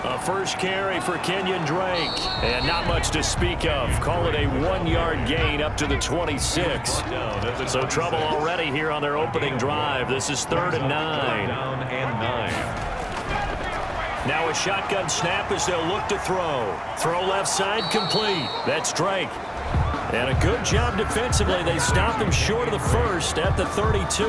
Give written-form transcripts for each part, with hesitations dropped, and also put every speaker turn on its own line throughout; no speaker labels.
A first carry for Kenyon Drake. And not much to speak of. Call it a 1-yard gain up to the 26. So trouble already here on their opening drive. This is 3rd and 9. Now a shotgun snap as they'll look to throw. Throw left side complete. That's Drake. And a good job defensively. They stopped him short of the first at the 32.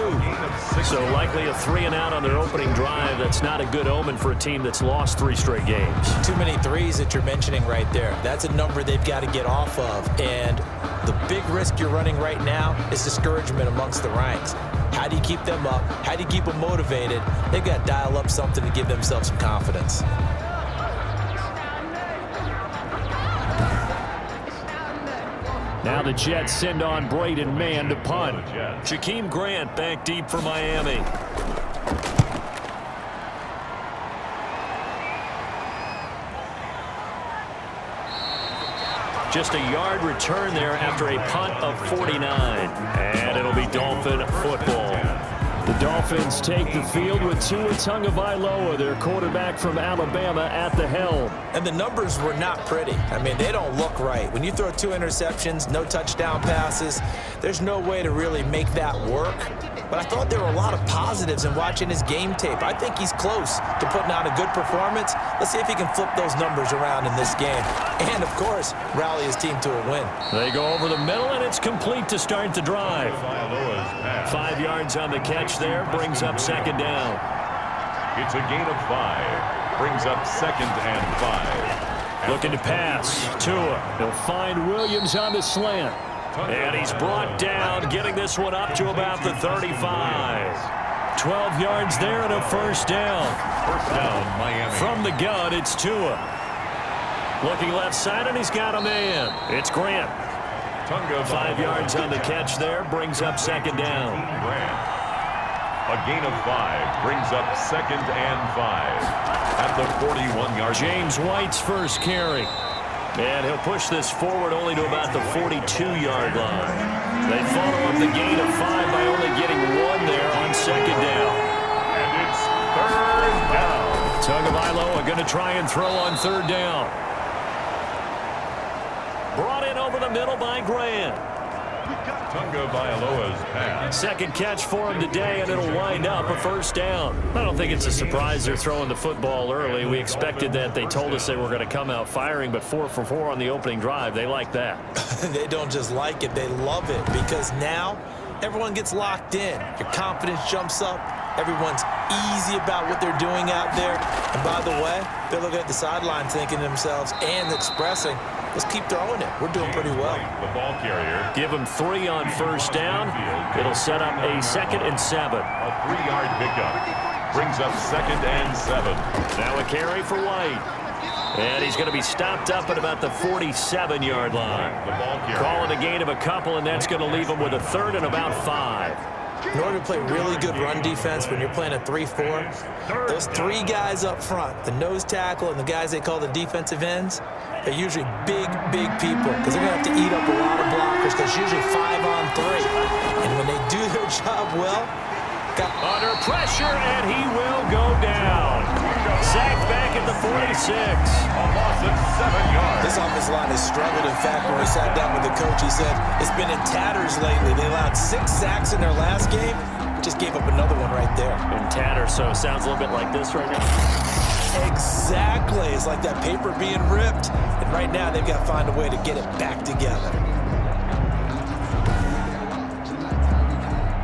So likely a 3-and-out on their opening drive. That's not a good omen for a team that's lost 3 straight games.
Too many threes that you're mentioning right there. That's a number they've got to get off of. And the big risk you're running right now is discouragement amongst the ranks. How do you keep them up? How do you keep them motivated? They've got to dial up something to give themselves some confidence.
Now the Jets send on Braden Mann to punt. Jakeem Grant back deep for Miami. Just a yard return there after a punt of 49. And it'll be Dolphin football. The Dolphins take the field with Tua Tagovailoa, their quarterback from Alabama, at the helm.
And the numbers were not pretty. I mean, they don't look right. When you throw 2 interceptions, no touchdown passes, there's no way to really make that work. But I thought there were a lot of positives in watching his game tape. I think he's close to putting out a good performance. Let's see if he can flip those numbers around in this game. And, of course, rally his team to a win.
They go over the middle, and it's complete to start the drive. 5 yards on the catch there, brings up 2nd down.
It's a gain of 5. Brings up 2nd and 5.
Looking to pass. Tua. He'll find Williams on the slant. And he's brought down, getting this one up to about the 35. 12 yards there and a first down.
First down, Miami.
From the gun, it's Tua. Looking left side, and he's got a man. It's Grant. 5 yards on the catch there, brings up 2nd down.
A gain of 5 brings up 2nd and 5 at the 41-yard.
James White's first carry. And he'll push this forward only to about the 42-yard line. They follow up the gain of 5 by only getting 1 there on 2nd down.
And it's 3rd down.
Tagovailoa going to try and throw on 3rd down. Brought in over the middle by Grant.
Tagovailoa's pass.
2nd catch for him today, and it'll wind up a first down. I don't think it's a surprise they're throwing the football early. We expected that. They told us they were going to come out firing, but 4 for 4 on the opening drive. They like that.
They don't just like it, they love it, because now everyone gets locked in. Your confidence jumps up. Everyone's easy about what they're doing out there. And by the way, they're looking at the sideline thinking to themselves and expressing, let's keep throwing it. We're doing pretty well.
The ball carrier.
Give them 3 on first down. It'll set up a 2nd and 7.
A 3-yard pickup. Brings up 2nd and 7.
Now a carry for White. And he's going to be stopped up at about the 47-yard line.
The ball carrier.
Calling a gain of a couple, and that's going to leave him with a 3rd and about 5.
In order to play really good run defense when you're playing a 3-4, those 3 guys up front, the nose tackle and the guys they call the defensive ends, they're usually big people because they're going to have to eat up a lot of blockers because it's usually 5 on 3. And when they do their job well,
under pressure, and he will go down. Sacked back at the 46.
A loss of 7 yards.
This offensive line has struggled. In fact, when we sat down with the coach, he said it's been in tatters lately. They allowed 6 sacks in their last game. Just gave up another one right there.
In tatters, so it sounds a little bit like this right now.
Exactly. It's like that paper being ripped. And right now, they've got to find a way to get it back together.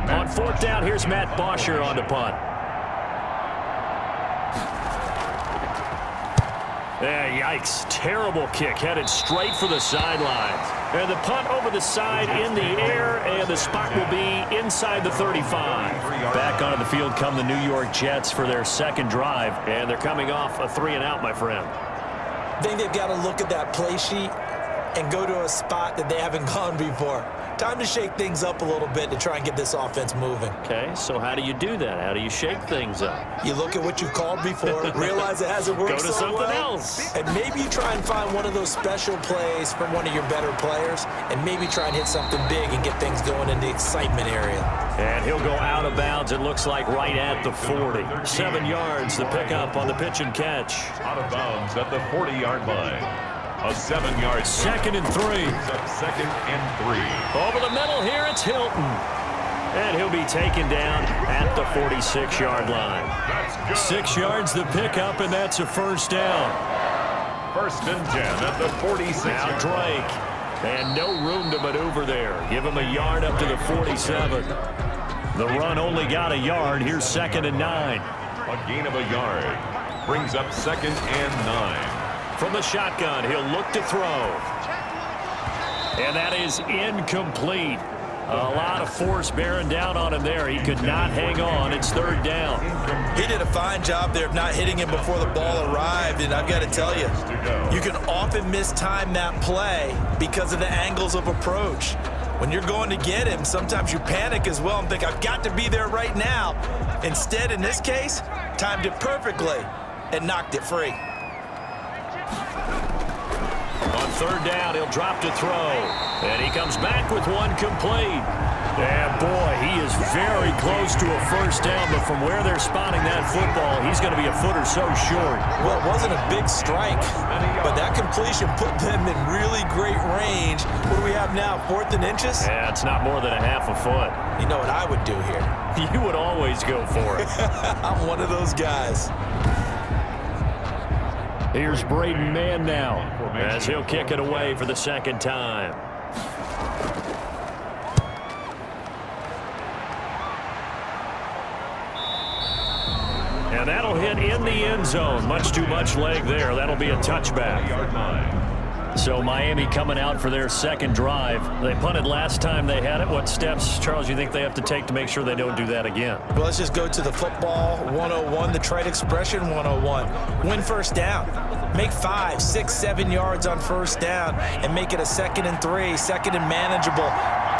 On 4th down, here's Matt Bosher on the punt. Yikes. Terrible kick. Headed straight for the sidelines. And the punt over the side in the air, and the spot will be inside the 35. Back onto the field come the New York Jets for their 2nd drive, and they're coming off a 3-and-out, my friend.
I think they've got to look at that play sheet and go to a spot that they haven't gone before. Time to shake things up a little bit to try and get this offense moving.
Okay, so how do you do that? How do you shake things up?
You look at what you've called before, realize it hasn't worked
Go to
so
something
well,
else.
and maybe you try and find one of those special plays from one of your better players, and maybe try and hit something big and get things going in the excitement area.
And he'll go out of bounds, it looks like, right at the 40. 7 yards, the pickup on the pitch and catch.
Out of bounds at the 40-yard line. A 7-yard.
2nd and 3.
Up 2nd and 3.
Over the middle here, it's Hilton. And he'll be taken down at the 46-yard line.
That's good.
6 yards the pickup, and that's a first down.
1st and 10 at the 46.
Now Drake. And no room to maneuver there. Give him a yard up to the 47. The run only got a yard. Here's 2nd and 9.
A gain of a yard. Brings up 2nd and 9.
From the shotgun, he'll look to throw. And that is incomplete. A lot of force bearing down on him there. He could not hang on. It's 3rd down.
He did a fine job there of not hitting him before the ball arrived, and I've got to tell you, you can often mistime that play because of the angles of approach. When you're going to get him, sometimes you panic as well and think, I've got to be there right now. Instead, in this case, timed it perfectly and knocked it free.
On 3rd down, he'll drop to throw. And he comes back with one complete. And boy, he is very close to a first down, but from where they're spotting that football, he's going to be a foot or so short.
Well, it wasn't a big strike, but that completion put them in really great range. What do we have now, 4th and inches?
Yeah, it's not more than a half a foot.
You know what I would do here?
You would always go for it.
I'm one of those guys.
Here's Braden Mann now, as he'll kick it away for the 2nd time. And that'll hit in the end zone. Much too much leg there. That'll be a touchback. So Miami coming out for their 2nd drive. They punted last time they had it. What steps, Charles, you think they have to take to make sure they don't do that again?
Well, let's just go to the football 101, the trite expression 101. Win first down. Make 5, 6, 7 yards on first down and make it a 2nd and 3, 2nd and manageable.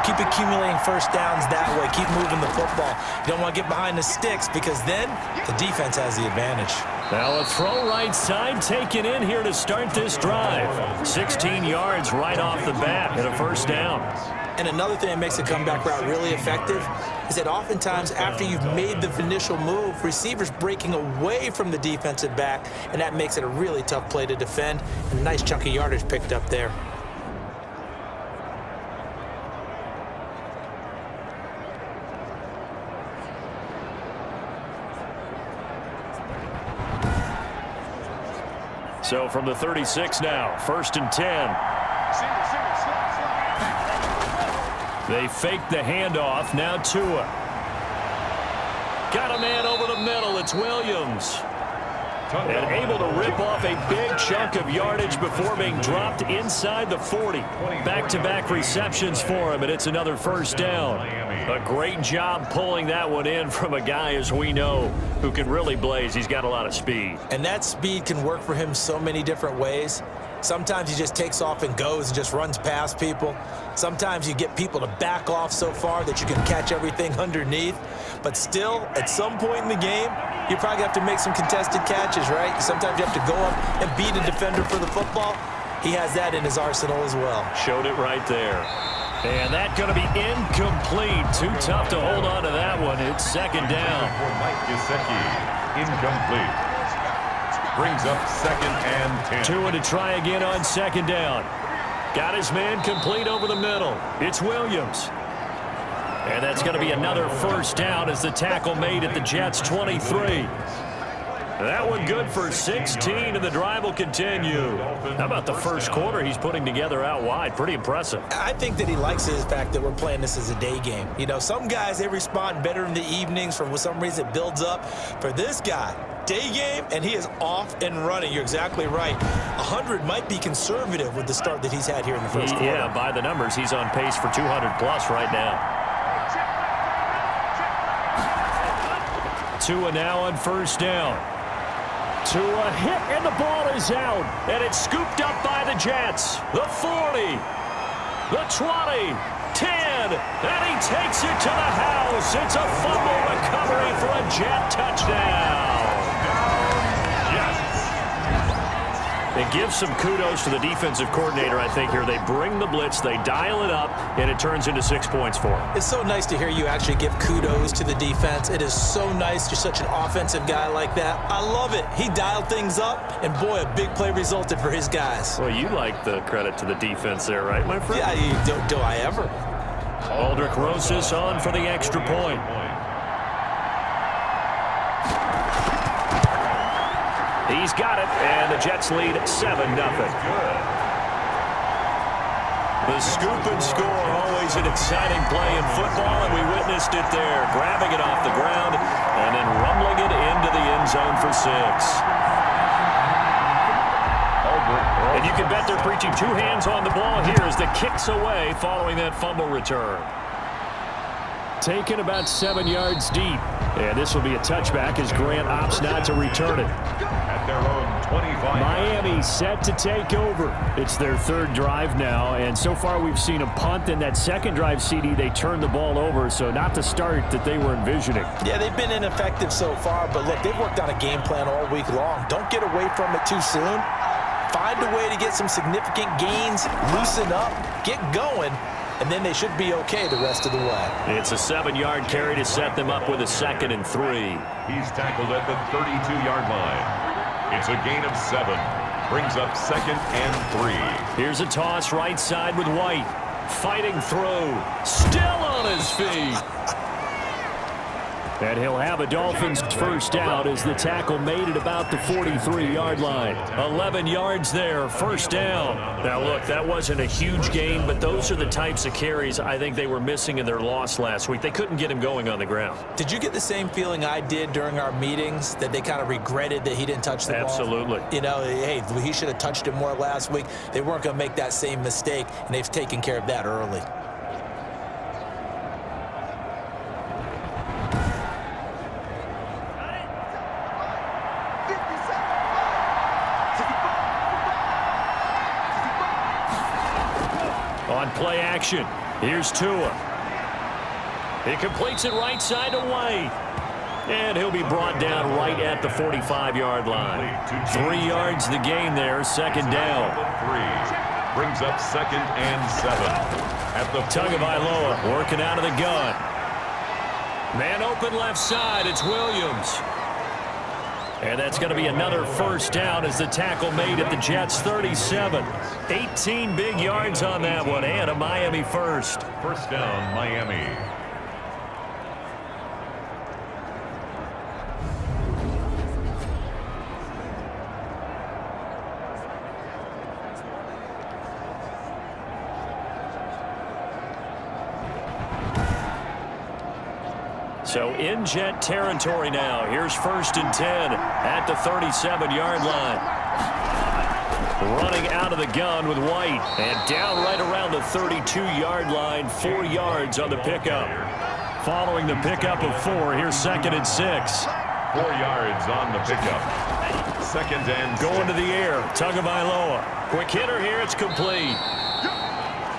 Keep accumulating first downs that way. Keep moving the football. You don't want to get behind the sticks because then the defense has the advantage.
Now a throw right side taken in here to start this drive. 16 yards right off the bat and a first down.
And another thing that makes a comeback route really effective is that oftentimes after you've made the initial move, receivers breaking away from the defensive back, and that makes it a really tough play to defend. And a nice chunk of yardage picked up there.
So from the 36 now, 1st and 10. They fake the handoff. Now Tua. Got a man over the middle. It's Williams. And able to rip off a big chunk of yardage before being dropped inside the 40. Back-to-back receptions for him, and it's another first down. A great job pulling that one in from a guy, as we know, who can really blaze. He's got a lot of speed.
And that speed can work for him so many different ways. Sometimes he just takes off and goes and just runs past people. Sometimes you get people to back off so far that you can catch everything underneath. But still, at some point in the game, you probably have to make some contested catches, right? Sometimes you have to go up and beat a defender for the football. He has that in his arsenal as well.
Showed it right there. And that's going to be incomplete. Too tough to hold on to that one. It's 2nd down.
For Mike Gesicki, incomplete. Brings up 2nd and 10.
Tua to try again on 2nd down. Got his man complete over the middle. It's Williams. And that's going to be another first down as the tackle made at the Jets' 23. That one good for 16, and the drive will continue. How about the first quarter he's putting together out wide? Pretty impressive.
I think that he likes the fact that we're playing this as a day game. You know, some guys, they respond better in the evenings. For some reason, it builds up. For this guy, day game, and he is off and running. You're exactly right. 100 might be conservative with the start that he's had here in the first quarter.
Yeah, by the numbers, he's on pace for 200-plus right now. Tua now on first down. Tua hit, and the ball is out. And it's scooped up by the Jets. The 40, the 20, 10. again, and he takes it to the house. It's a fumble recovery for a Jet touchdown. It gives some kudos to the defensive coordinator, I think, here. They bring the blitz, they dial it up, and it turns into 6 points for them.
It's so nice to hear you actually give kudos to the defense. It is so nice. You're such an offensive guy like that. I love it. He dialed things up, and boy, a big play resulted for his guys.
Well, you like the credit to the defense there, right, my friend?
Yeah, do I ever?
Aldrich Rosas on for the extra point. He's got it, and the Jets lead 7-0. The scoop and score, always an exciting play in football, and we witnessed it there, grabbing it off the ground and then rumbling it into the end zone for 6. And you can bet they're preaching 2 hands on the ball here as the kick's away following that fumble return. Taken about 7 yards deep. And this will be a touchback as Grant opts not to return it.
At their own 25.
Miami set to take over. It's their 3rd drive now, and so far we've seen a punt. In that 2nd drive, CD, they turned the ball over, so not the start that they were envisioning.
Yeah, they've been ineffective so far, but look, they've worked on a game plan all week long. Don't get away from it too soon. Find a way to get some significant gains, loosen up, get going, and then they should be okay the rest of the way.
It's a 7-yard carry to set them up with a 2nd and 3.
He's tackled at the 32-yard line. It's a gain of 7. Brings up 2nd and 3.
Here's a toss right side with White. Fighting through. Still on his feet. And he'll have a Dolphins first out as the tackle made it about the 43-yard line. 11 yards there, first down. Now, look, that wasn't a huge gain, but those are the types of carries I think they were missing in their loss last week. They couldn't get him going on the ground.
Did you get the same feeling I did during our meetings, that they kind of regretted that he didn't touch the ball?
Absolutely.
You know, hey, he should have touched it more last week. They weren't going to make that same mistake, and they've taken care of that early.
On play action, here's Tua. He completes it right side to White. And he'll be brought down right at the 45-yard line. 3 yards the gain there, 2nd down.
3. Brings up 2nd and 7. At the
Tagovailoa working out of the gun. Man open left side, it's Williams. And that's going to be another first down as the tackle made at the Jets' 37. 18 big yards on that one, and a Miami first.
First down, Miami.
So in Jet territory now. Here's 1st and 10 at the 37-yard line. Running out of the gun with White. And down right around the 32-yard line. 4 yards on the pickup. Following the pickup of 4, here's 2nd and 6.
4 yards on the pickup. 2nd and 6.
Going to the air. Tagovailoa. Quick hitter here. It's complete.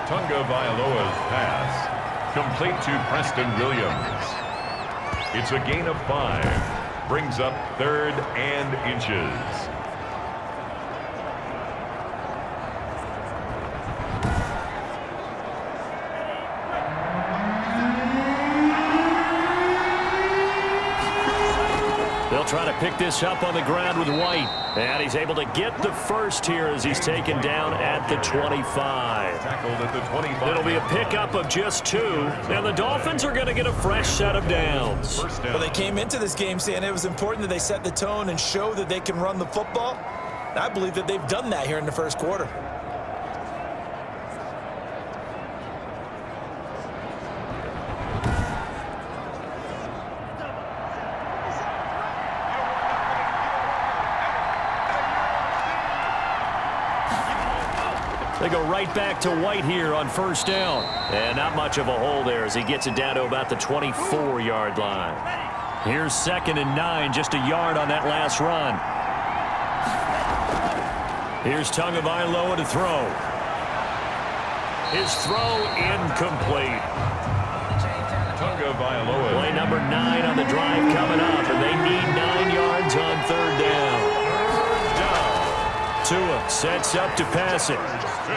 Tagovailoa's pass. Complete to Preston Williams. It's a gain of 5. Brings up 3rd and inches.
They'll try to pick this up on the ground with White. And he's able to get the first here as he's taken down at the 25.
Tackled at the 25.
It'll be a pickup of just 2. And the Dolphins are going to get a fresh set of downs.
First down.
Well, they came into this game saying it was important that they set the tone and show that they can run the football. And I believe that they've done that here in the first quarter.
They go right back to White here on first down. And not much of a hole there as he gets it down to about the 24-yard line. Here's 2nd and 9, just a yard on that last run. Here's Tagovailoa to throw. His throw incomplete. Play number 9 on the drive coming up, and they need 9 yards on third down. Tua sets up to pass it.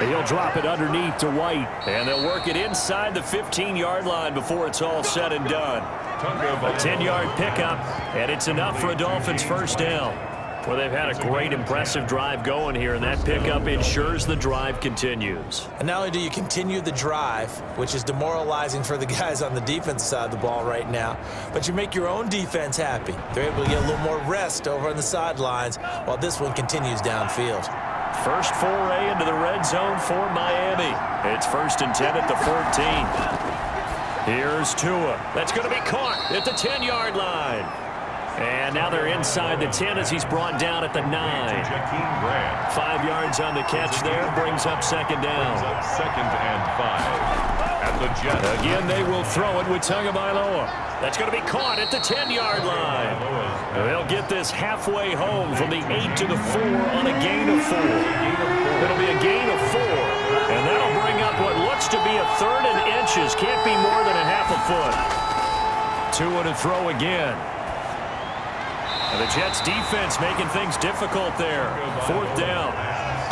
He'll drop it underneath to White, and they'll work it inside the 15-yard line before it's all said and done. A 10-yard pickup, and it's enough for a Dolphins first down. Well, they've had a great, impressive drive going here, and that pickup ensures the drive continues.
And not only do you continue the drive, which is demoralizing for the guys on the defense side of the ball right now, but you make your own defense happy. They're able to get a little more rest over on the sidelines while this one continues downfield.
First foray into the red zone for Miami. It's 1st and 10 at the 14. Here's Tua. That's going to be caught at the 10-yard line. And now they're inside the 10 as he's brought down at the 9. 5 yards on the catch there, brings up second down.
Second and 5 at the Jets.
Again, they will throw it with Tagovailoa. That's going to be caught at the 10-yard line. They'll get this halfway home from the 8 to the 4 on a gain of 4. It'll be a gain of 4, and that'll bring up what looks to be a 3rd and inches. Can't be more than a half a foot. Tua to throw again. And the Jets defense making things difficult there. 4th down.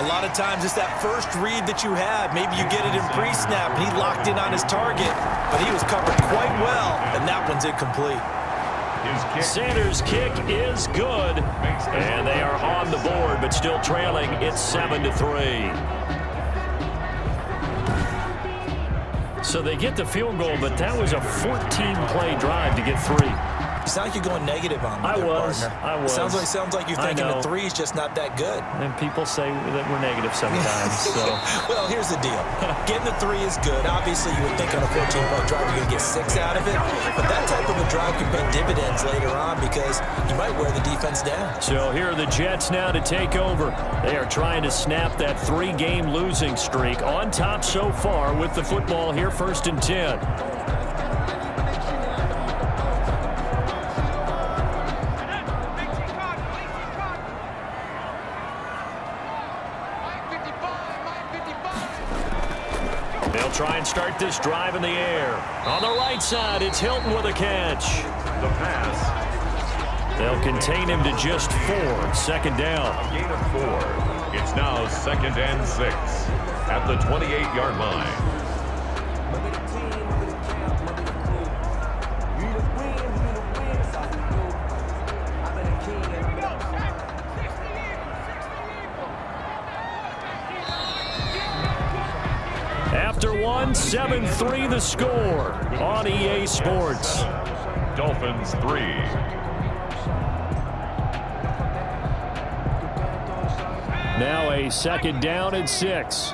A lot of times it's that first read that you have. Maybe you get it in pre-snap, and he locked in on his target, but he was covered quite well, and that one's incomplete.
Sanders' kick is good, and they are on the board, but still trailing. It's 7-3. So they get the field goal, but that was a 14-play drive to get 3.
You sound like you're going negative on me,
I was.
Sounds like you're thinking the 3 is just not that good.
And people say that we're negative sometimes. So.
Well, here's the deal. Getting the 3 is good. Obviously, you would think on a 14-play drive you're going to get 6 out of it. But that type of a drive can pay dividends later on because you might wear the defense down.
So here are the Jets now to take over. They are trying to snap that 3-game losing streak. On top so far with the football here, 1st and 10. They'll try and start this drive in the air. On the right side, it's Hilton with a catch.
The pass.
They'll contain him to just 4. 2nd down.
A gain of 4. It's now 2nd and 6 at the 28-yard line.
After 7-3 the score on EA Sports.
Dolphins 3.
Now a 2nd down and 6.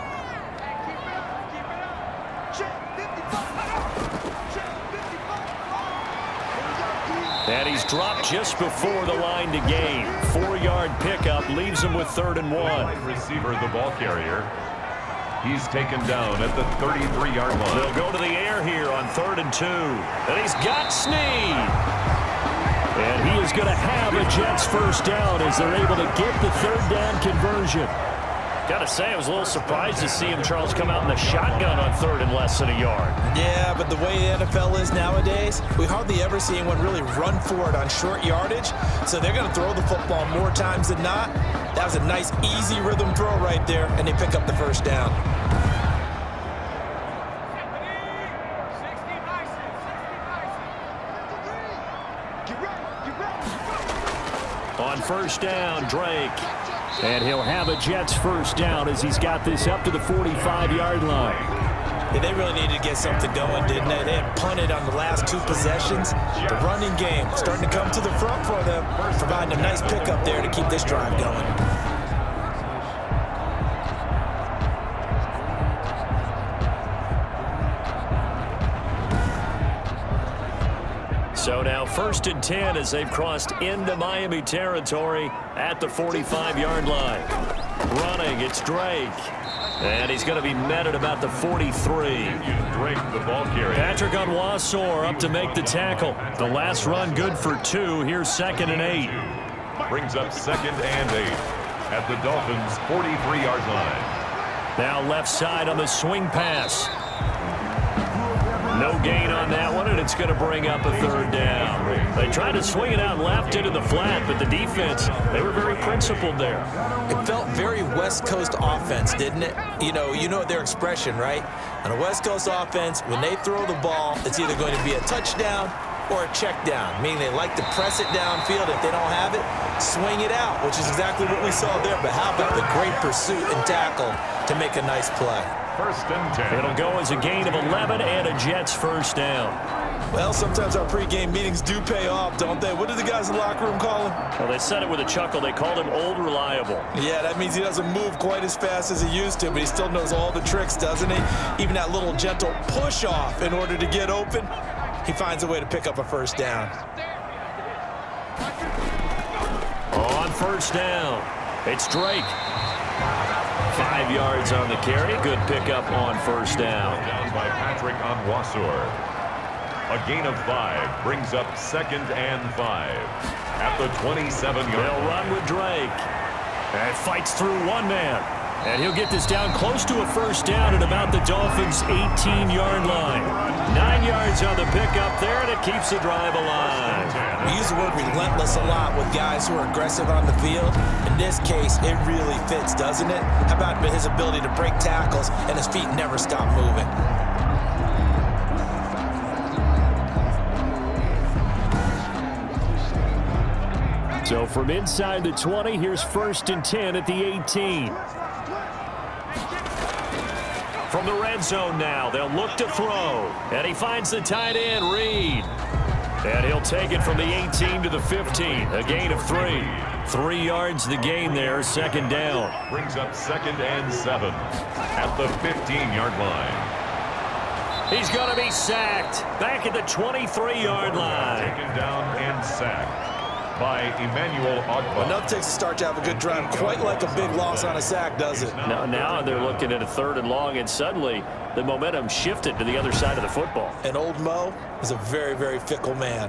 And he's dropped just before the line to gain. 4-yard pickup leaves him with 3rd and 1.
Receiver, the ball carrier. He's taken down at the 33-yard line.
They'll go to the air here on 3rd and 2. And he's got Snead. And he is going to have a Jets first down as they're able to get the 3rd down conversion. Got to say, I was a little surprised to see him, Charles, come out in the shotgun on 3rd and less than a yard.
Yeah, but the way the NFL is nowadays, we hardly ever see anyone really run for it on short yardage. So they're going to throw the football more times than not. That was a nice, easy rhythm throw right there, and they pick up the first down.
On 1st down, Drake. And he'll have a Jets first down as he's got this up to the 45-yard line.
Yeah, they really needed to get something going, didn't they? They had punted on the last 2 possessions. The running game starting to come to the front for them, providing a nice pickup there to keep this drive going.
So now 1st and 10 as they've crossed into Miami territory at the 45-yard line. Running, it's Drake. And he's going to be met at about the 43.
Drake, the ball carrier.
Patrick Onwuasor up to make the tackle. The last run good for 2. Here's 2nd and 8.
Brings up 2nd and 8 at the Dolphins' 43-yard line.
Now left side on the swing pass. No gain on that one, and it's going to bring up a third down. They tried to swing it out left into the flat, but the defense, they were very principled there.
It felt very West Coast offense, didn't it? You know their expression, right? On a West Coast offense, when they throw the ball, it's either going to be a touchdown or a check down, meaning they like to press it downfield. If they don't have it, swing it out, which is exactly what we saw there. But how about the great pursuit and tackle to make a nice play?
First and 10.
It'll go as a gain of 11 and a Jets first down.
Well, sometimes our pregame meetings do pay off, don't they? What do the guys in the locker room call him?
Well, they said it with a chuckle. They called him Old Reliable.
Yeah, that means he doesn't move quite as fast as he used to, but he still knows all the tricks, doesn't he? Even that little gentle push-off in order to get open. He finds a way to pick up a first down.
On first down, it's Drake. 5 yards on the carry. Good pickup on first down.
Down by Patrick Onwuasor. A gain of 5 brings up 2nd and 5 at the 27-yard line.
They'll run with Drake. And fights through one man. And he'll get this down close to a first down at about the Dolphins' 18-yard line. 9 yards on the pickup there, and it keeps the drive alive.
We use the word relentless a lot with guys who are aggressive on the field. In this case, it really fits, doesn't it? How about his ability to break tackles and his feet never stop moving?
So from inside the 20, here's 1st and 10 at the 18. From the red zone now, they'll look to throw. And he finds the tight end, Reed. And he'll take it from the 18 to the 15. A gain of 3. 3 yards the gain there, 2nd down.
Brings up 2nd and 7 at the 15-yard line.
He's going to be sacked back at the 23-yard line.
Taken down and sacked by Emmanuel Ogbah.
Enough takes to start to have a good drive. Quite like a big loss on a sack, does it?
Now they're looking at a 3rd and long, and suddenly the momentum shifted to the other side of the football.
And old Mo is a very, very fickle man.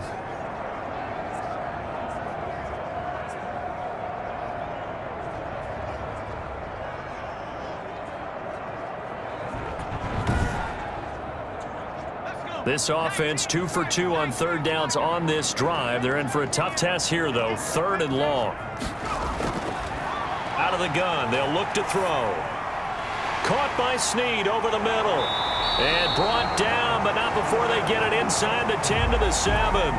This offense 2 for 2 on 3rd downs on this drive. They're in for a tough task here, though. 3rd and long. Out of the gun. They'll look to throw. Caught by Snead over the middle. And brought down, but not before they get it inside the 10 to the 7.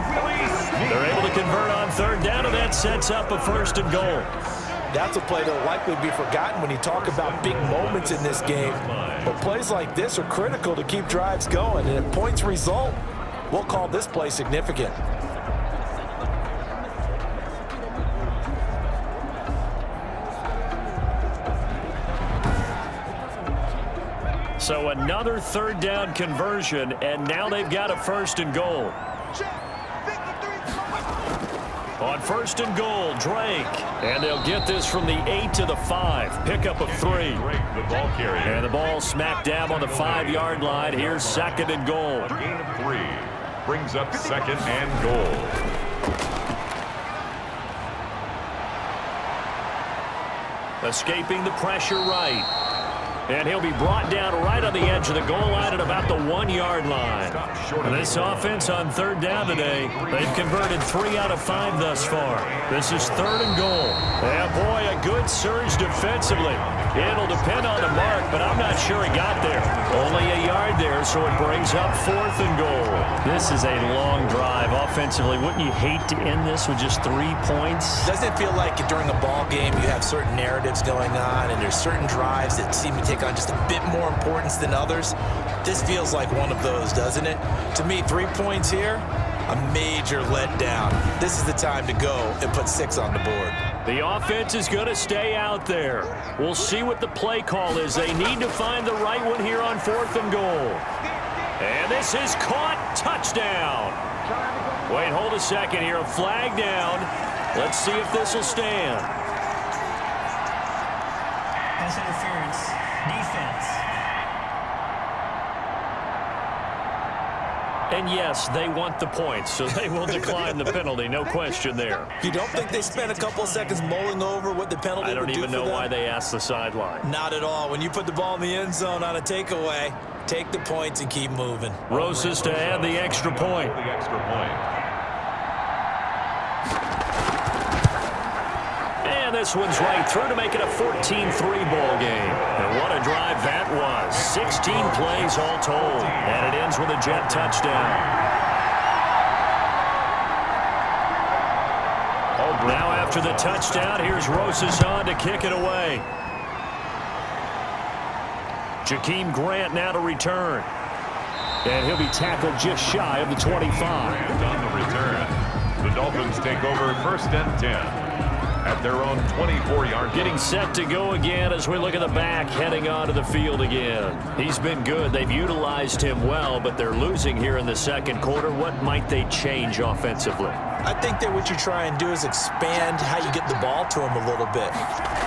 They're able to convert on 3rd down, and that sets up a 1st and goal.
That's a play that'll likely be forgotten when you talk about big moments in this game. But plays like this are critical to keep drives going. And if points result, we'll call this play significant.
So another 3rd down conversion, and now they've got a 1st and goal. On 1st and goal, Drake. And they'll get this from the 8 to the 5. Pickup of 3.
The ball carrier.
And the ball smack dab on the 5-yard line. Here's 2nd and goal.
A gain of 3 brings up 2nd and goal.
Escaping the pressure right. And he'll be brought down right on the edge of the goal line at about the 1-yard line. And this offense on 3rd down today, they've converted 3 out of 5 thus far. This is 3rd and goal. And boy, a good surge defensively. It'll depend on the mark, but I'm not sure he got there. Only a yard there, so it brings up 4th and goal. This is a long drive offensively. Wouldn't you hate to end this with just 3 points?
Doesn't it feel like during a ball game you have certain narratives going on and there's certain drives that seem to take on just a bit more importance than others? This feels like one of those, doesn't it? To me, 3 points here, a major letdown. This is the time to go and put 6 on the board.
The offense is going to stay out there. We'll see what the play call is. They need to find the right one here on 4th and goal. And this is caught. Touchdown. Wait, hold a second here. A flag down. Let's see if this will stand.
Pass interference. Defense.
And yes, they want the points, so they will decline the penalty. No question there.
You don't think they spent a couple of seconds mulling over what the penalty would do for them?
I don't even know why they asked the sideline.
Not at all. When you put the ball in the end zone on a takeaway, Take the points and keep moving.
Rosas to add the extra point.
The extra point.
And this one's right through to make it a 14-3 ball game. And what a drive that was. 16 plays all told. And it ends with a Jet touchdown. Now after the touchdown, here's Rosas on to kick it away. Jakeem Grant now to return. And he'll be tackled just shy of the 25.
And on the return, the Dolphins take over 1st and 10. At their own 24-yard line.
Getting set to go again as we look at the back heading onto the field again. He's been good. They've utilized him well, but they're losing here in the second quarter. What might they change offensively?
I think that what you try and do is expand how you get the ball to him a little bit.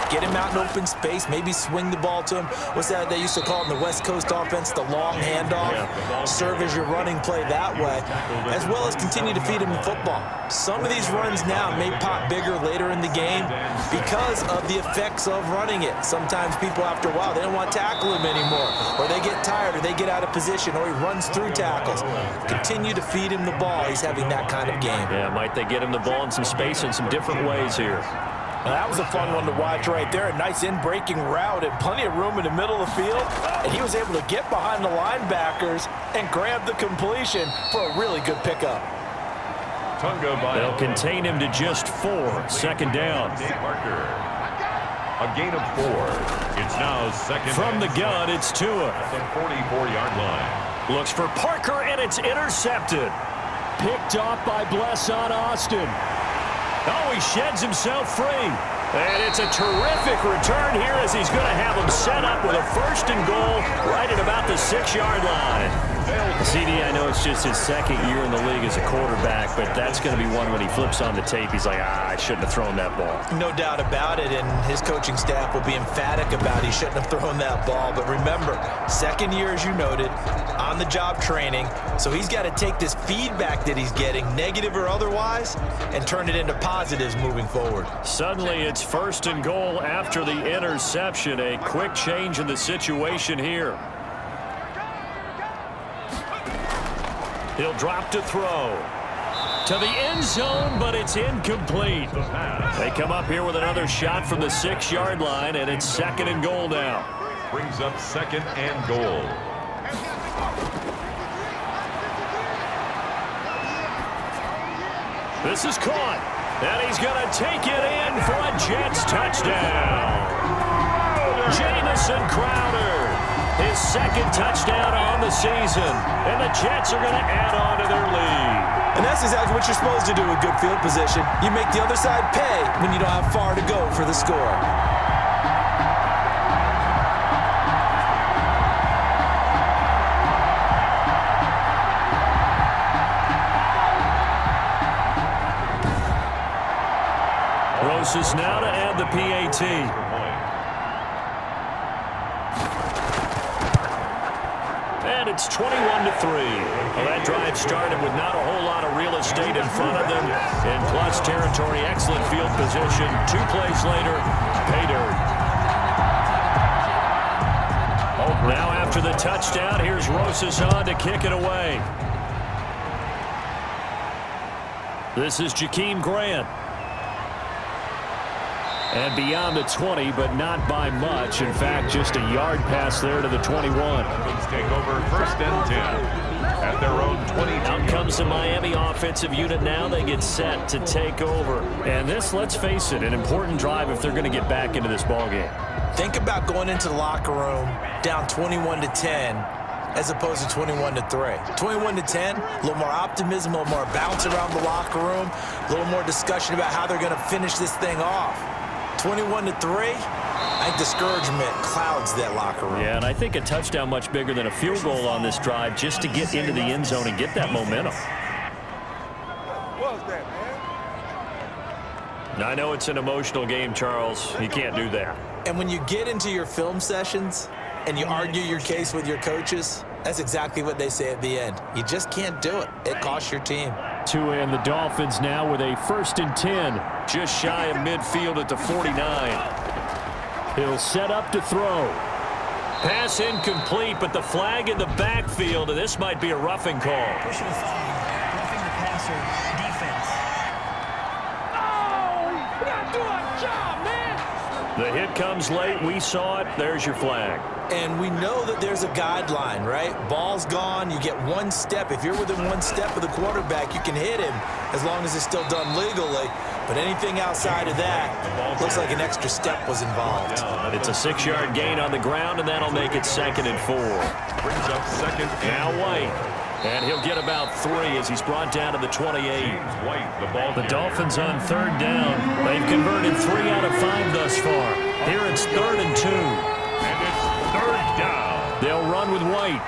Get him out in open space, maybe swing the ball to him. What's that they used to call it in the West Coast offense, the long handoff?
Yeah.
Serve as your running play that way, as well as continue to feed him the football. Some of these runs now may pop bigger later in the game because of the effects of running it. Sometimes people, after a while, they don't want to tackle him anymore, or they get tired, or they get out of position, or he runs through tackles. Continue to feed him the ball. He's having that kind of game.
Yeah, might they get him the ball in some space in some different ways here.
Now, that was a fun one to watch right there. A nice in-breaking route and plenty of room in the middle of the field. And he was able to get behind the linebackers and grab the completion for a really good pickup.
They'll contain him to just 4. 2nd down.
A gain of 4. It's now 2nd.
From the gun, it's Tua.
At the 44-yard line.
Looks for Parker, and it's intercepted. Picked off by Blesson Austin. Oh, he sheds himself free. And it's a terrific return here as he's going to have him set up with a 1st and goal right at about the 6-yard line. CD, I know it's just his 2nd year in the league as a quarterback, but that's going to be one when he flips on the tape. He's like, I shouldn't have thrown that ball.
No doubt about it, and his coaching staff will be emphatic about he shouldn't have thrown that ball. But remember, 2nd year, as you noted, on-the-job training, so he's got to take this feedback that he's getting, negative or otherwise, and turn it into positives moving forward.
Suddenly, it's 1st and goal after the interception. A quick change in the situation here. He'll drop to throw. To the end zone, but it's incomplete. They come up here with another shot from the 6-yard line, and it's 2nd and goal now.
Brings up 2nd and goal.
This is caught, and he's going to take it in for a Jets touchdown. Jamison Crowder, his 2nd touchdown on the season, and the Jets are going to add on to their lead.
And that's exactly what you're supposed to do with good field position. You make the other side pay when you don't have far to go for the score.
Rosas now to add the PAT. And it's 21-3. Well, that drive started with not a whole lot of real estate in front of them. In plus territory, excellent field position. 2 plays later, pay dirt. Now after the touchdown, here's Rosas on to kick it away. This is Jakeem Grant. And beyond the 20, but not by much. In fact, just a yard pass there to the 21.
Let's take over 1st and 10 at their own 22.
Out comes the Miami offensive unit now. They get set to take over. And this, let's face it, an important drive if they're going to get back into this ballgame.
Think about going into the locker room down 21-10 as opposed to 21-3. 21-10, a little more optimism, a little more bounce around the locker room, a little more discussion about how they're going to finish this thing off. 21-3, I think discouragement clouds that locker room.
Yeah, and I think a touchdown much bigger than a field goal on this drive just to get into the end zone and get that momentum.
What was that, man?
I know it's an emotional game, Charles. You can't do that.
And when you get into your film sessions and you argue your case with your coaches, that's exactly what they say at the end. You just can't do it. It costs your team.
Tua and the Dolphins now with a 1st and 10, just shy of midfield at the 49. He'll set up to throw. Pass incomplete, but the flag in the backfield, and this might be a roughing call.
Pushing the flag. Roughing the passer. Defense.
The hit comes late. We saw it. There's your flag.
And we know that there's a guideline, right? Ball's gone. You get one step. If you're within one step of the quarterback, you can hit him as long as it's still done legally. But anything outside of that looks like an extra step was involved.
It's a 6-yard gain on the ground, and that'll make it 2nd and 4.
Brings up 2nd
Now
and
White. And he'll get about 3 as he's brought down to the 28.
James White, the ball
The
carrier.
Dolphins on 3rd down. They've converted 3 out of 5 thus far. Here it's 3rd and 2.
And it's 3rd down.
They'll run with White.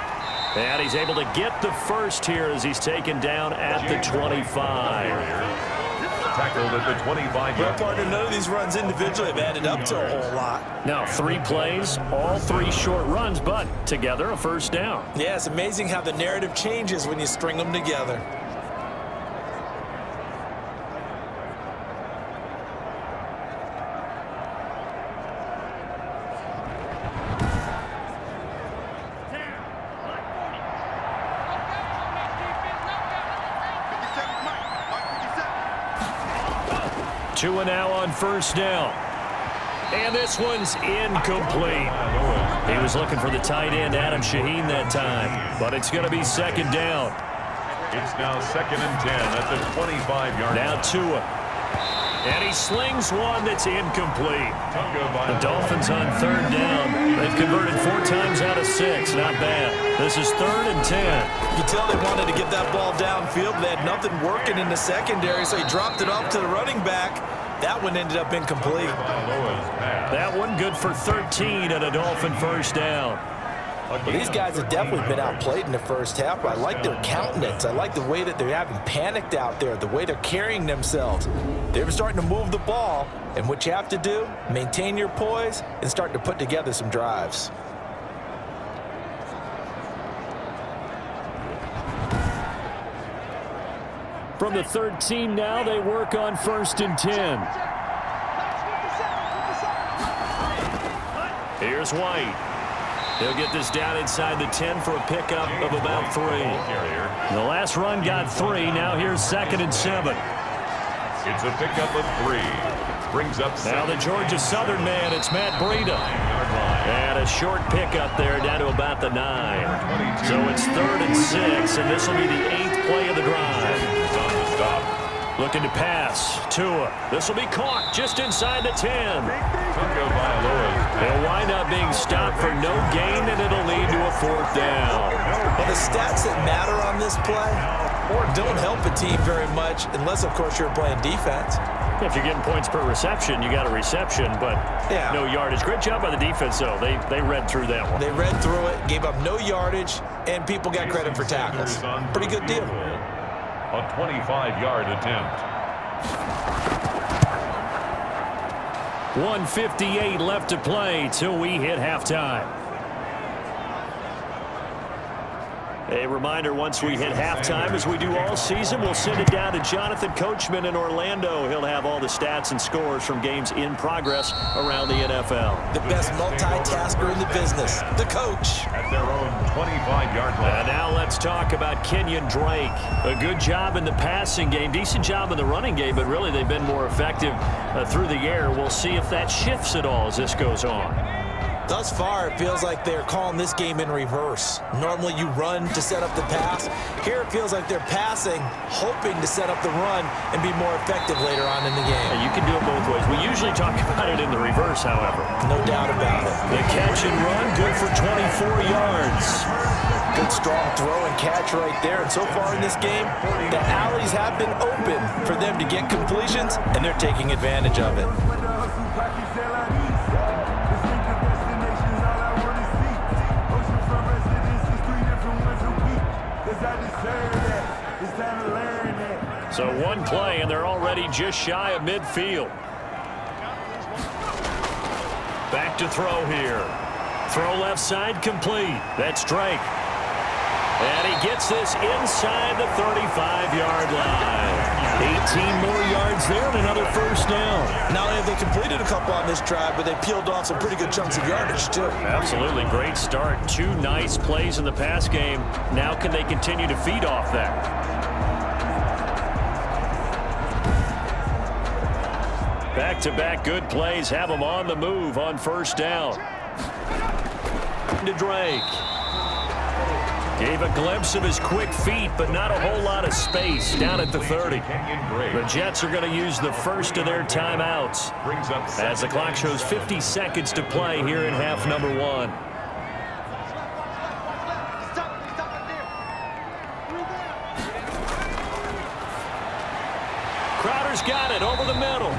And he's able to get the first here as he's taken down at the 25.
Tackled at the 25-yard
Well, partner, none of these runs individually have added up to a whole lot.
Now 3 plays, all 3 short runs, but together a 1st down.
Yeah, it's amazing how the narrative changes when you string them together.
Two and now on 1st down. And this one's incomplete. He was looking for the tight end, Adam Shaheen, that time. But it's going to be 2nd down.
It's now 2nd and 10 at the 25-yard line.
Now Tua. And he slings one that's incomplete. The Dolphins on 3rd down. They've converted 4 times out of 6. Not bad. This is 3rd and 10.
You can tell they wanted to get that ball downfield. They had nothing working in the secondary, so he dropped it off to the running back. That one ended up incomplete.
That one good for 13 and a Dolphin 1st down.
Well, these guys have definitely been outplayed in the first half, but I like their countenance. I like the way that they're having panicked out there, the way they're carrying themselves. They're starting to move the ball, and what you have to do, maintain your poise and start to put together some drives.
From the 13 now, they work on 1st and 10. Here's White. He'll get this down inside the 10 for a pickup of about 3. The last run got 3. Now here's 2nd and 7.
It's a pickup of 3. Brings up
Now the Georgia Southern man, it's Matt Breida. And a short pickup there down to about the 9. So it's 3rd and 6, and this will be the 8th play of the drive. Looking to pass. Tua. This will be caught just inside the 10. They'll wind up being stopped for no gain, and it'll lead to a 4th down.
Well, the stats that matter on this play don't help a team very much unless, of course, you're playing defense.
If you're getting points per reception, you got a reception, but no yardage. Great job by the defense, though. They read through that one.
They read through it, gave up no yardage, and people got credit for tackles. Pretty good deal.
A 25-yard attempt.
1:58 left to play till we hit halftime. A reminder, once we hit halftime, as we do all season, we'll send it down to Jonathan Coachman in Orlando. He'll have all the stats and scores from games in progress around the NFL.
The best multitasker in the business, the coach.
At their own 25-yard line.
And now let's talk about Kenyon Drake. A good job in the passing game, decent job in the running game, but really they've been more effective through the air. We'll see if that shifts at all as this goes on.
Thus far, it feels like they're calling this game in reverse. Normally, you run to set up the pass. Here, it feels like they're passing, hoping to set up the run and be more effective later on in the game.
You can do it both ways. We usually talk about it in the reverse, however.
No doubt about it.
The catch and run, good for 24 yards.
Good, strong throw and catch right there. And so far in this game, the alleys have been open for them to get completions, and they're taking advantage of it.
So one play, and they're already just shy of midfield. Back to throw here. Throw left side complete. That's Drake. And he gets this inside the 35-yard line. 18 more yards there and another first down.
Not only have they completed a couple on this drive, but they peeled off some pretty good chunks of yardage, too.
Absolutely great start. 2 nice plays in the pass game. Now can they continue to feed off that? Back-to-back good plays have them on the move on first down. To Drake. Gave a glimpse of his quick feet, but not a whole lot of space down at the 30. The Jets are going to use the first of their timeouts as the clock shows 50 seconds to play here in half number 1. Crowder's got it over the middle.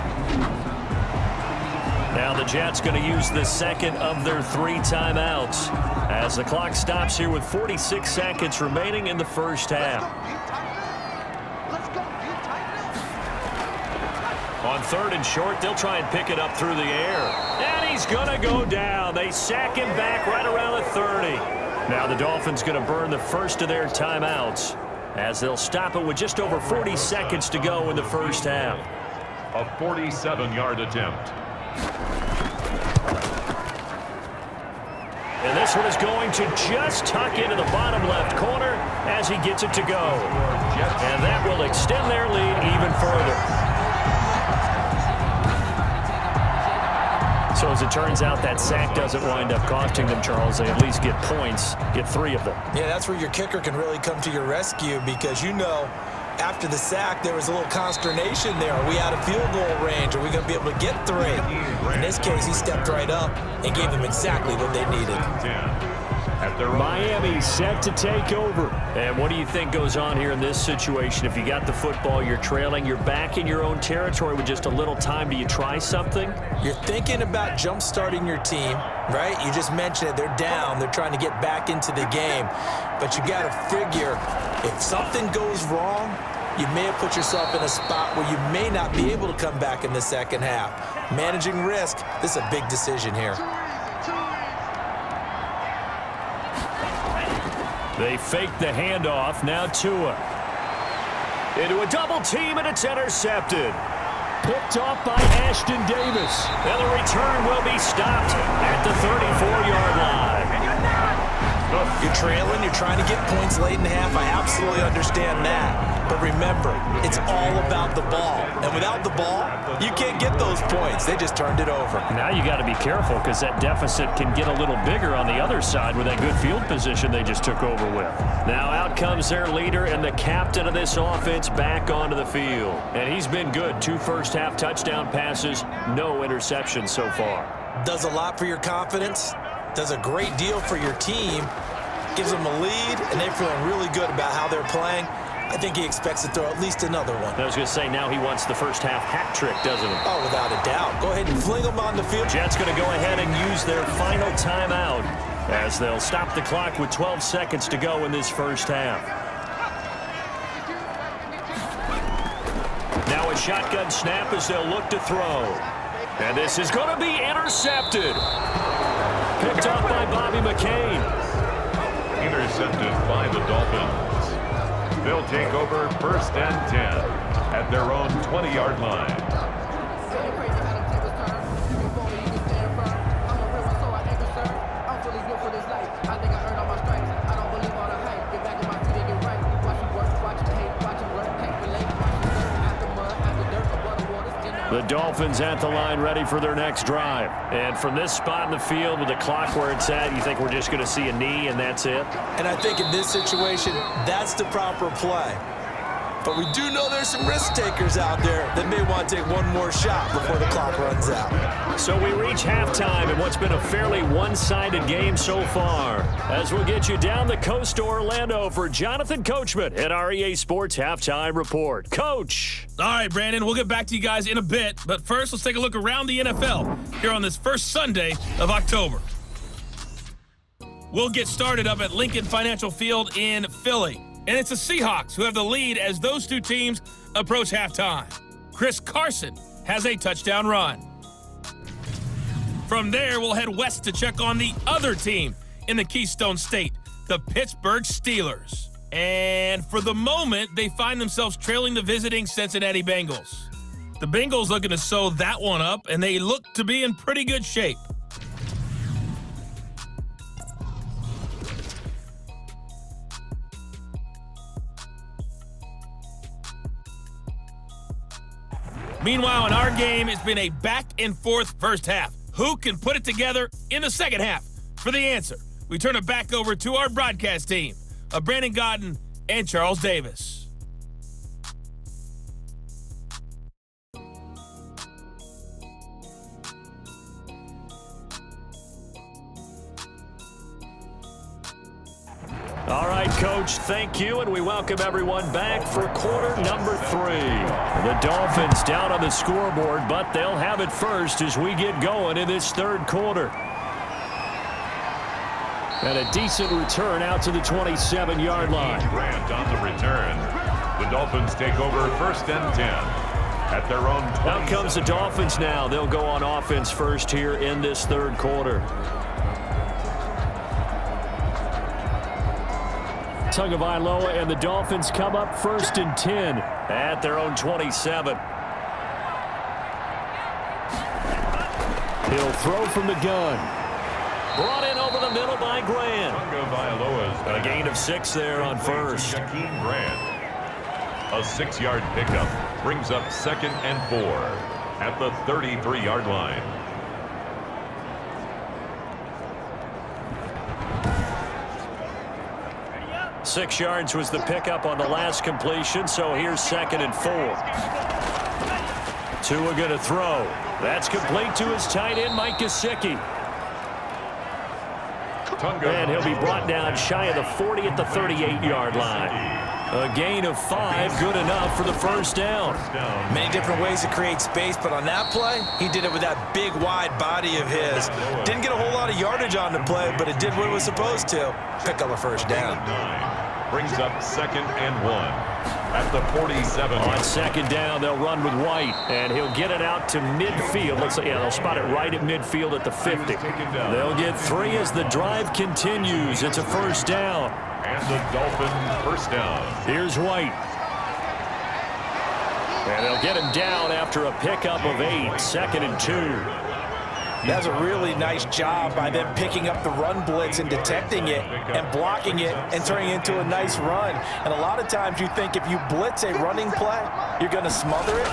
Now the Jets going to use the second of their 3 timeouts as the clock stops here with 46 seconds remaining in the first half. On 3rd and short, they'll try and pick it up through the air. And he's going to go down. They sack him back right around the 30. Now the Dolphins going to burn the first of their timeouts as they'll stop it with just over 40 seconds to go in the first half.
A 47-yard attempt.
And this one is going to just tuck into the bottom left corner as he gets it to go. And that will extend their lead even further. So as it turns out, that sack doesn't wind up costing them, Charles. They at least get points, get 3 of them.
Yeah, that's where your kicker can really come to your rescue because, you know, after the sack, there was a little consternation there. Are we out of field goal range? Are we going to be able to get 3? In this case, he stepped right up and gave them exactly what they needed.
Miami set to take over. And what do you think goes on here in this situation? If you got the football, you're trailing, you're back in your own territory with just a little time. Do you try something?
You're thinking about jump-starting your team, right? You just mentioned it. They're down. They're trying to get back into the game. But you got to figure if something goes wrong, you may have put yourself in a spot where you may not be able to come back in the second half. Managing risk, this is a big decision here.
They fake the handoff. Now Tua. Into a double team, and it's intercepted. Picked off by Ashton Davis. And the return will be stopped at the 34-yard line.
You're trailing, you're trying to get points late in the half. I absolutely understand that. But remember, it's all about the ball. And without the ball, you can't get those points. They just turned it over.
Now you got to be careful because that deficit can get a little bigger on the other side with that good field position they just took over with. Now out comes their leader and the captain of this offense back onto the field. And he's been good. 2 first-half touchdown passes, no interceptions so far.
Does a lot for your confidence. Does a great deal for your team. Gives them a lead, and they're feeling really good about how they're playing. I think he expects to throw at least another one.
I was going to say, now he wants the first half hat trick, doesn't he?
Oh, without a doubt. Go ahead and fling them on the field.
Jets going to go ahead and use their final timeout as they'll stop the clock with 12 seconds to go in this first half. Now a shotgun snap as they'll look to throw. And this is going to be intercepted. Picked up by Bobby McCain.
Intercepted by the Dolphins. They'll take over 1st and 10 at their own 20-yard line.
The Dolphins at the line ready for their next drive. And from this spot in the field with the clock where it's at, you think we're just going to see a knee and that's it?
And I think in this situation, that's the proper play. But we do know there's some risk takers out there that may want to take one more shot before the clock runs out.
So we reach halftime in what's been a fairly one-sided game so far. As we'll get you down the coast to Orlando for Jonathan Coachman at our EA Sports Halftime Report. Coach!
All right, Brandon, we'll get back to you guys in a bit. But first, let's take a look around the NFL here on this first Sunday of October. We'll get started up at Lincoln Financial Field in Philly. And it's the Seahawks who have the lead as those two teams approach halftime. Chris Carson has a touchdown run. From there, we'll head west to check on the other team in the Keystone State, the Pittsburgh Steelers. And for the moment, they find themselves trailing the visiting Cincinnati Bengals. The Bengals looking to sew that one up, and they look to be in pretty good shape. Meanwhile, in our game, it's been a back-and-forth first half. Who can put it together in the second half? For the answer, we turn it back over to our broadcast team of Brandon Godden and Charles Davis.
All right, Coach, thank you, and we welcome everyone back for quarter number 3. The Dolphins down on the scoreboard, but they'll have it first as we get going in this third quarter. And a decent return out to the 27-yard line.
Grant on the return. The Dolphins take over 1st and 10 at their own 27.
Out comes the Dolphins now. They'll go on offense first here in this third quarter. Tagovailoa and the Dolphins come up 1st and 10 at their own 27. He'll throw from the gun. Brought in over the middle by Grant.
Tagovailoa's
A gain of 6 there on first.
Jakeem Grant. A 6-yard pickup brings up 2nd and 4 at the 33-yard line.
Six yards was the pickup on the last completion, so here's 2nd and 4. Tua going to throw. That's complete to his tight end, Mike Gesicki. And he'll be brought down shy of the 40 at the 38-yard line. A gain of 5, good enough for the first down.
Many different ways to create space, but on that play, he did it with that big, wide body of his. Didn't get a whole lot of yardage on the play, but it did what it was supposed to. Pick up a first down.
Brings up 2nd and 1 at the 47.
On 2nd down, they'll run with White, and he'll get it out to midfield. Looks like, yeah, they'll spot it right at midfield at the 50. They'll get 3 as the drive continues. It's a first down.
And the Dolphins first down.
Here's White. And they'll get him down after a pickup of 8. 2nd and 2.
That's a really nice job by them picking up the run blitz and detecting it and blocking it and turning it into a nice run. And a lot of times you think if you blitz a running play, you're going to smother it.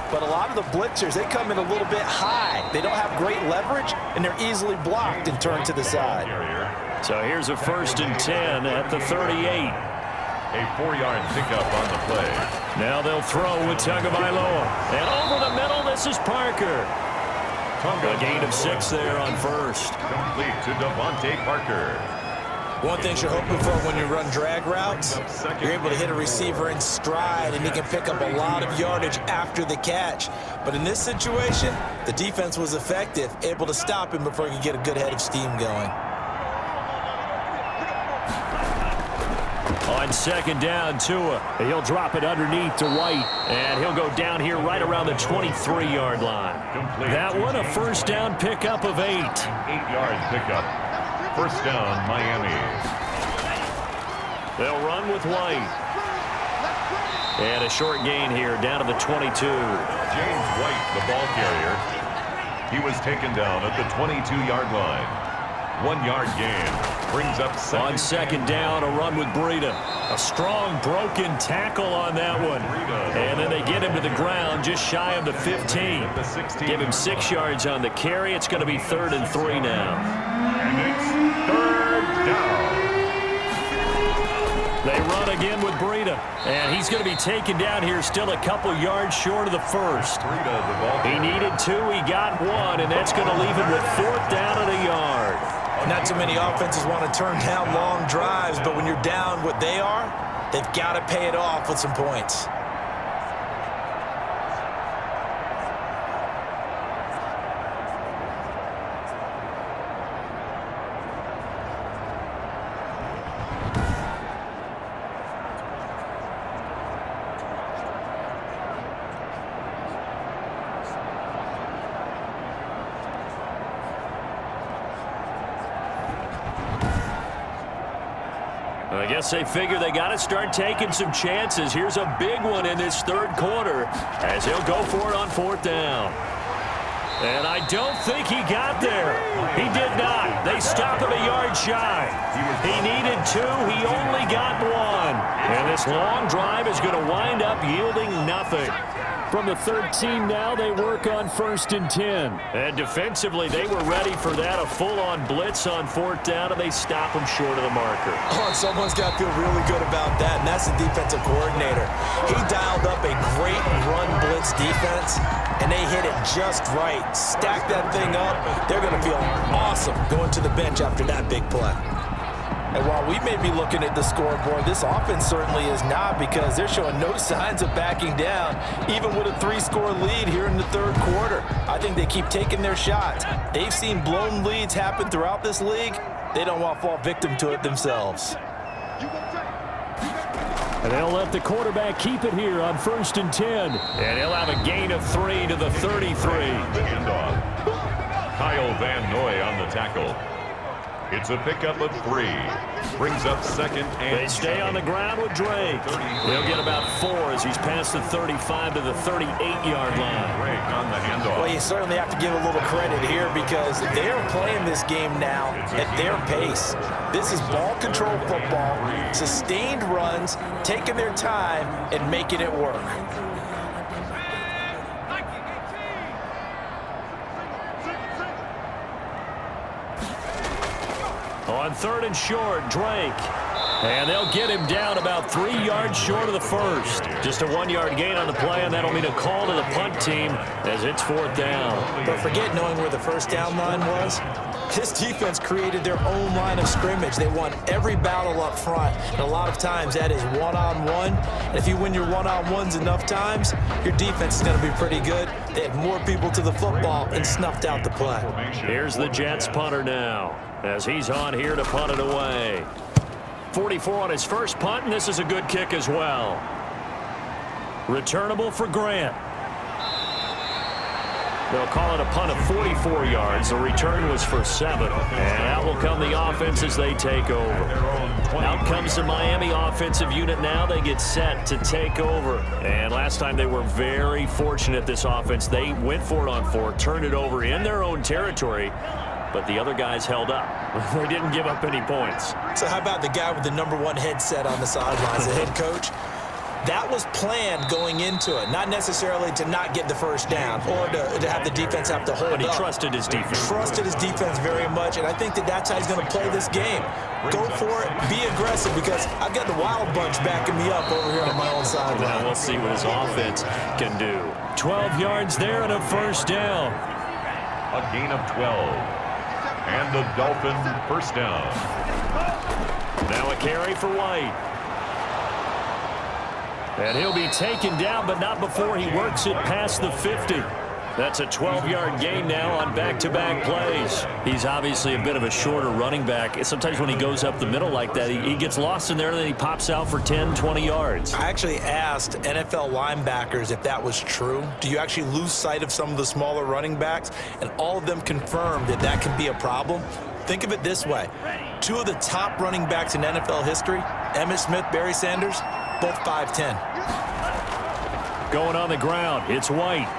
But a lot of the blitzers, they come in a little bit high. They don't have great leverage, and they're easily blocked and turned to the side.
So here's a 1st and 10 at the 38.
A 4-yard pickup on the play.
Now they'll throw with Tagovailoa. And over the middle, this is Parker. A gain of 6 there on first.
Complete to Devontae Parker.
One thing you're hoping for when you run drag routes, you're able to hit a receiver in stride, and he can pick up a lot of yardage after the catch. But in this situation, the defense was effective, able to stop him before he could get a good head of steam going.
On 2nd down, Tua. He'll drop it underneath to White, and he'll go down here right around the 23-yard line. That one, a first down pickup of 8.
8-yard pickup. First down, Miami.
They'll run with White. And a short gain here, down to the 22.
James White, the ball carrier. He was taken down at the 22-yard line. 1-yard gain. Brings up 2nd.
On 2nd down, a run with Breida. A strong broken tackle on that one. And then they get him to the ground just shy of the 15. Give him 6 yards on the carry. It's going to be 3rd and 3 now.
And it's 3rd down.
They run again with Breida. And he's going to be taken down here still a couple yards short of the first. He needed 2. He got 1. And that's going to leave him with 4th down and a yard.
Not too many offenses want to turn down long drives, but when you're down what they are, they've got to pay it off with some points.
I guess they figure they got to start taking some chances. Here's a big one in this third quarter as he'll go for it on fourth down. And I don't think he got there. He did not. They stop him a yard shy. He needed 2. He only got 1. And this long drive is going to wind up yielding nothing. From the 13 now, they work on 1st and 10. And defensively, they were ready for that. A full-on blitz on fourth down, and they stop him short of the marker.
Oh, and someone's got to feel really good about that, and that's the defensive coordinator. He dialed up a great run blitz defense, and they hit it just right. Stack that thing up. They're going to feel awesome going to the bench after that big play. And while we may be looking at the scoreboard, this offense certainly is not, because they're showing no signs of backing down, even with a 3-score lead here in the third quarter. I think they keep taking their shots. They've seen blown leads happen throughout this league. They don't want to fall victim to it themselves.
And they'll let the quarterback keep it here on 1st and 10. And he'll have a gain of 3 to the 33.
Handoff. Kyle Van Noy on the tackle. It's a pickup of 3. Brings up 2nd and
They stay on the ground with Drake. He'll get about 4 as he's past the 35 to the 38-yard line.
Drake on the handoff.
Well, you certainly have to give a little credit here, because they're playing this game now at their pace. This is ball control football, sustained runs, taking their time and making it work.
On 3rd and short, Drake. And they'll get him down about 3 yards short of the first. Just a 1-yard gain on the play, and that'll mean a call to the punt team as it's fourth down.
But forget knowing where the first down line was. This defense created their own line of scrimmage. They won every battle up front, and a lot of times that is one-on-one. And if you win your one-on-ones enough times, your defense is going to be pretty good. They had more people to the football and snuffed out the play.
Here's the Jets punter now as he's on here to punt it away. 44 on his first punt, and this is a good kick as well. Returnable for Grant. They'll call it a punt of 44 yards. The return was for 7. And out will come the offense as they take over. Out comes the Miami offensive unit now. They get set to take over. And last time they were very fortunate, this offense. They went for it on 4, turned it over in their own territory, but the other guys held up. They didn't give up any points.
So how about the guy with the #1 headset on the sidelines, the head coach? That was planned going into it, not necessarily to not get the first down or to have the defense have to hold up.
But he trusted his defense.
Trusted his defense very much, and I think that's how he's going to play this game. Go for it, be aggressive, because I've got the wild bunch backing me up over here on my own sideline.
Now we'll see what his offense can do. 12 yards there and a first down.
A gain of 12. And the Dolphin first down.
Now a carry for White. And he'll be taken down, but not before he works it past the 50. That's a 12-yard gain now on back-to-back plays. He's obviously a bit of a shorter running back. Sometimes when he goes up the middle like that, he gets lost in there, and then he pops out for 10, 20 yards.
I actually asked NFL linebackers if that was true. Do you actually lose sight of some of the smaller running backs? And all of them confirmed that that can be a problem. Think of it this way. 2 of the top running backs in NFL history, Emmitt Smith, Barry Sanders, both 5'10".
Going on the ground, it's White.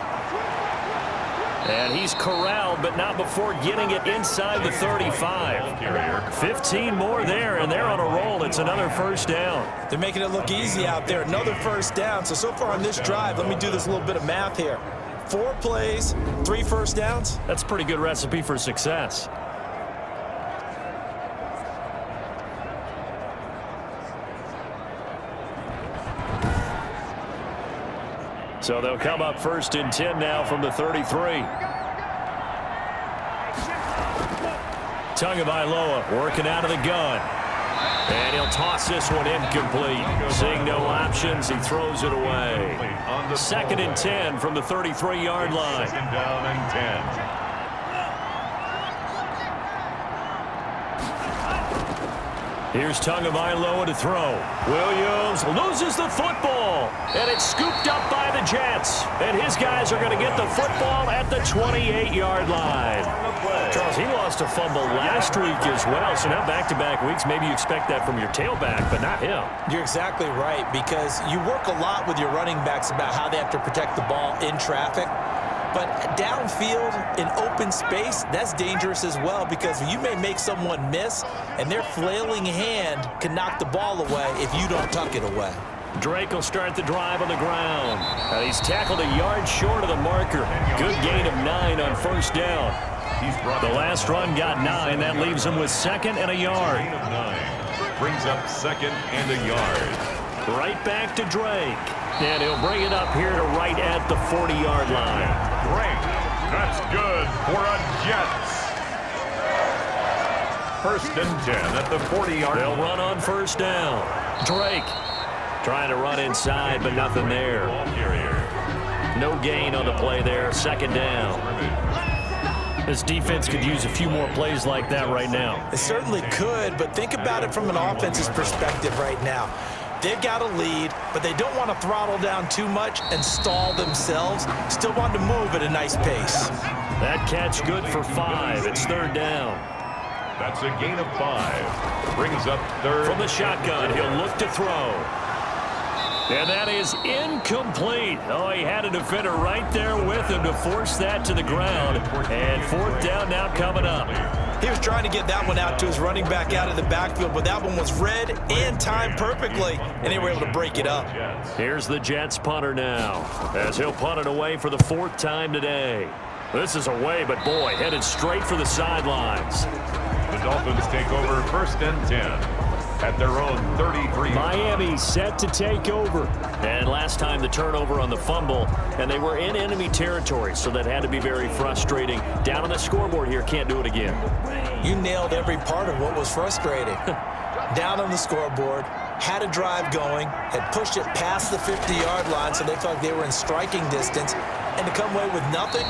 And he's corralled, but not before getting it inside the 35. 15 more there, and they're on a roll. It's another first down.
They're making it look easy out there. Another first down. So far on this drive, let me do this little bit of math here. 4 plays, 3 first downs.
That's a pretty good recipe for success. So they'll come up 1st and 10 now from the 33. Tagovailoa working out of the gun. And he'll toss this one incomplete. Seeing no options, he throws it away. 2nd and 10 from the 33-yard line.
2nd down and 10.
Here's Tagovailoa to throw. Williams loses the football. and it's scooped up by the Jets. And his guys are going to get the football at the 28-yard line. Charles, he lost a fumble last week as well, so now back-to-back weeks, maybe you expect that from your tailback, but not him.
You're exactly right, because you work a lot with your running backs about how they have to protect the ball in traffic. But downfield in open space, that's dangerous as well, because you may make someone miss, and their flailing hand can knock the ball away if you don't tuck it away.
Drake will start the drive on the ground. He's tackled a yard short of the marker. Good gain of 9 on first down. The last run got 9. That leaves him with 2nd and a yard.
Gain of 9. Brings up 2nd and a yard.
Right back to Drake. And he'll bring it up here to right at the 40-yard line.
Drake, that's good for a Jets. 1st and 10 at the 40-yard line.
They'll run on first down. Drake trying to run inside, but nothing there. No gain on the play there. 2nd down. This defense could use a few more plays like that right now.
It certainly could, but think about it from an offense's perspective right now. They've got a lead, but they don't want to throttle down too much and stall themselves. Still want to move at a nice pace.
That catch good for 5. It's 3rd down.
That's a gain of 5. Brings up 3rd.
From the shotgun, he'll look to throw. And that is incomplete. Oh, he had a defender right there with him to force that to the ground. And 4th down now coming up.
He was trying to get that one out to his running back out of the backfield, but that one was read and timed perfectly, and they were able to break it up.
Here's the Jets punter now, as he'll punt it away for the 4th time today. This is away, but boy, headed straight for the sidelines.
The Dolphins take over 1st and 10. At their own 33.
Miami set to take over. And last time the turnover on the fumble, and they were in enemy territory, so that had to be very frustrating. Down on the scoreboard here, can't do it again.
You nailed every part of what was frustrating. Down on the scoreboard, had a drive going, had pushed it past the 50-yard line, so they felt like they were in striking distance, and to come away with nothing,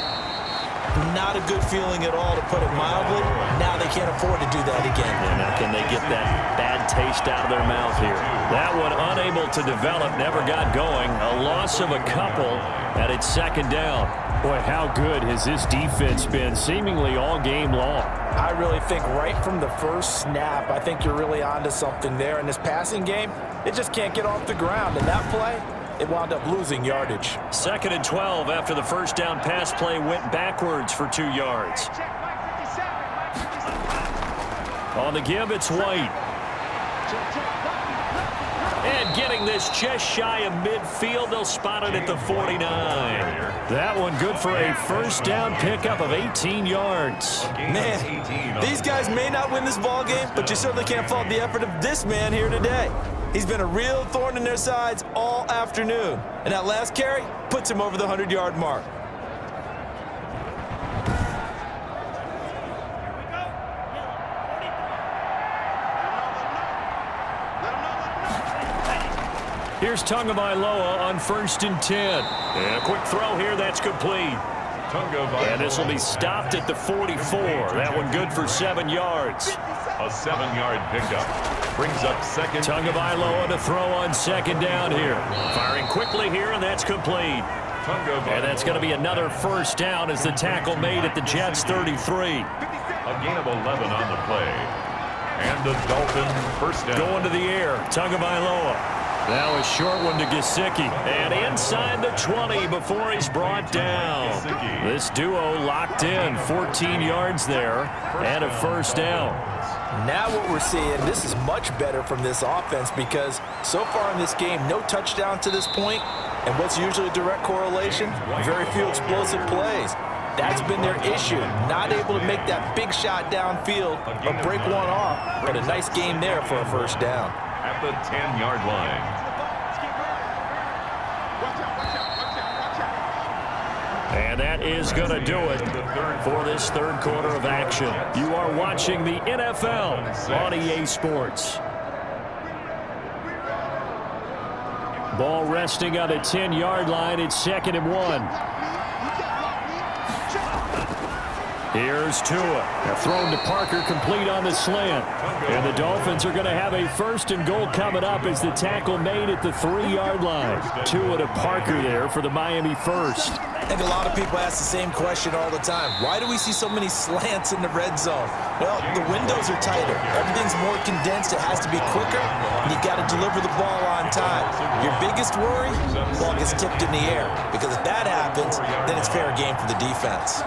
not a good feeling at all, to put it mildly. Now they can't afford to do that again.
And now can they get that bad taste out of their mouth here? That one unable to develop, never got going. A loss of a couple, and it's 2nd down. Boy, how good has this defense been seemingly all game long?
I really think right from the first snap, I think you're really onto something there. In this passing game, it just can't get off the ground. And that play, it wound up losing yardage.
2nd and 12 after the first down pass play went backwards for 2 yards. On the give, it's White. And getting this just shy of midfield, they'll spot it at the 49. That one good for a first down pickup of 18 yards.
Man, these guys may not win this ball game, but you certainly can't fault the effort of this man here today. He's been a real thorn in their sides all afternoon. And that last carry puts him over the 100-yard mark.
Here's Tagovailoa on 1st and 10. And a quick throw here, that's complete. And this will be stopped at the 44. That one good for 7 yards.
A 7-yard pickup. Brings up 2nd.
Tagovailoa to throw on 2nd down here. Firing quickly here, and that's complete. And that's going to be another first down as the tackle made at the Jets 33.
A gain of 11 on the play. And the Dolphin 1st down.
Going to the air, Tagovailoa. Now a short one to Gesicki. And inside the 20 before he's brought down. This duo locked in, 14 yards there, and a first down.
Now what we're seeing, this is much better from this offense, because so far in this game, no touchdown to this point, and what's usually a direct correlation? Very few explosive plays. That's been their issue, not able to make that big shot downfield or break one off, but a nice game there for a first down.
At the 10-yard line.
And that is going to do it for this 3rd quarter of action. You are watching the NFL on EA Sports. Ball resting on the 10-yard line. It's 2nd and 1. Here's Tua. Thrown to Parker, complete on the slant. And the Dolphins are going to have a 1st and goal coming up as the tackle made at the 3-yard line. Tua to Parker there for the Miami first.
I think a lot of people ask the same question all the time. Why do we see so many slants in the red zone? Well, the windows are tighter. Everything's more condensed. It has to be quicker, and you've got to deliver the ball on time. Your biggest worry? The ball gets tipped in the air, because if that happens, then it's fair game for the defense.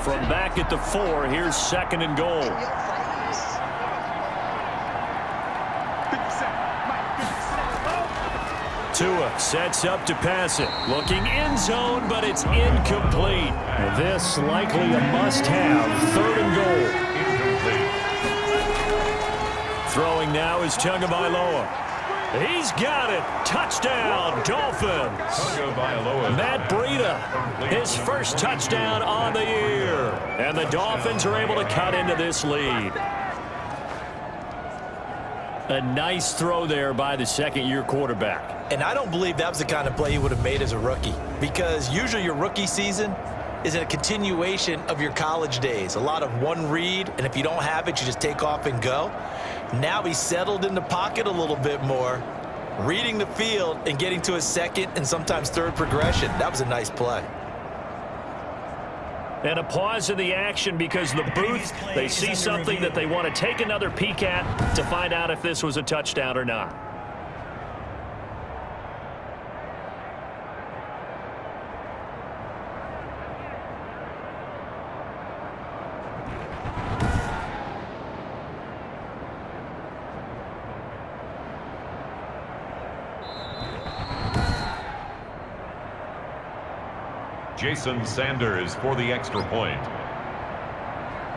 From back at the 4, here's 2nd and goal. Tua sets up to pass it. Looking end zone, but it's incomplete. This likely a must-have. 3rd and goal. Throwing now is Tagovailoa. He's got it. Touchdown, Dolphins. Matt Breida, his first touchdown on the year. And the Dolphins are able to cut into this lead. A nice throw there by the 2nd-year quarterback.
And I don't believe that was the kind of play he would have made as a rookie, because usually your rookie season is a continuation of your college days. A lot of one read, and if you don't have it, you just take off and go. Now he's settled in the pocket a little bit more, reading the field and getting to his 2nd and sometimes 3rd progression. That was a nice play.
And a pause in the action because the booth, they see something that they want to take another peek at to find out if this was a touchdown or not.
Jason Sanders for the extra point.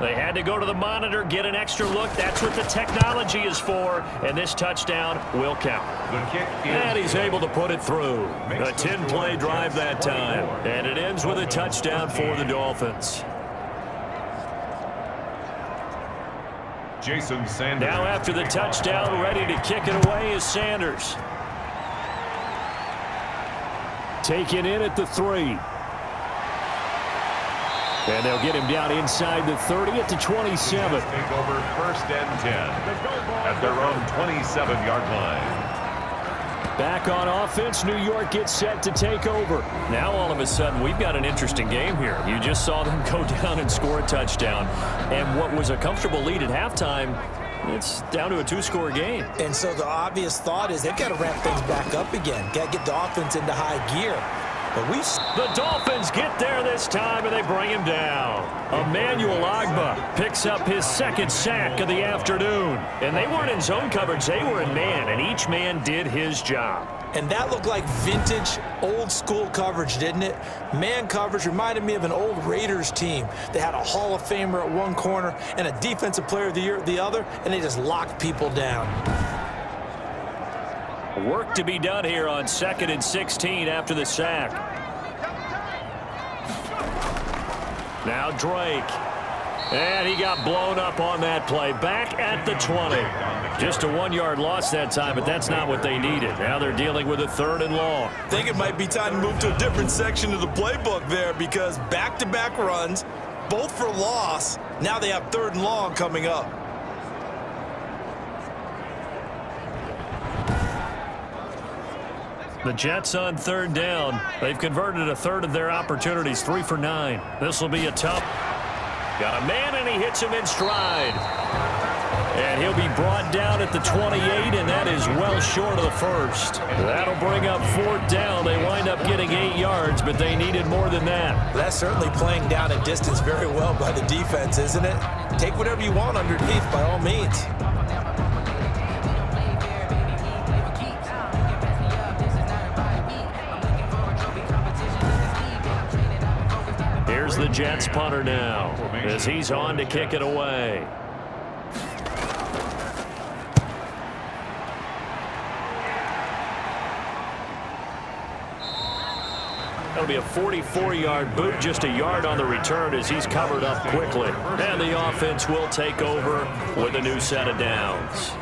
They had to go to the monitor, get an extra look. That's what the technology is for, and this touchdown will count.
The kick is
and he's able to put it through. A 10-play drive that time, and it ends with a touchdown for the Dolphins.
Jason Sanders.
Now after the touchdown, ready to kick it away is Sanders. Taken in at the 3. And they'll get him down inside the 30 at the 27.
Take over 1st and 10 at their own 27-yard line.
Back on offense, New York gets set to take over. Now all of a sudden we've got an interesting game here. You just saw them go down and score a touchdown. And what was a comfortable lead at halftime, it's down to a 2-score game.
And so the obvious thought is they've got to ramp things back up again. Got to get the offense into high gear. But
the Dolphins get there this time, and they bring him down. Emmanuel Ogbah picks up his 2nd sack of the afternoon. And they weren't in zone coverage. They were in man, and each man did his job.
And that looked like vintage, old-school coverage, didn't it? Man coverage reminded me of an old Raiders team. They had a Hall of Famer at one corner and a Defensive Player of the Year at the other, and they just locked people down.
Work to be done here on 2nd and 16 after the sack. Now Drake. And he got blown up on that play. Back at the 20. Just a 1-yard loss that time, but that's not what they needed. Now they're dealing with a 3rd and long.
I think it might be time to move to a different section of the playbook there, because back-to-back runs, both for loss. Now they have 3rd and long coming up.
The Jets on 3rd down. They've converted a 1/3 of their opportunities, 3 for 9. This will be a tough. Got a man, and he hits him in stride. And he'll be brought down at the 28, and that is well short of the 1st. That'll bring up 4th down. They wind up getting 8 yards, but they needed more than that.
That's certainly playing down a distance very well by the defense, isn't it? Take whatever you want underneath, by all means.
Here's the Jets punter now, as he's on to kick it away. That'll be a 44-yard boot, just a yard on the return as he's covered up quickly. And the offense will take over with a new set of downs.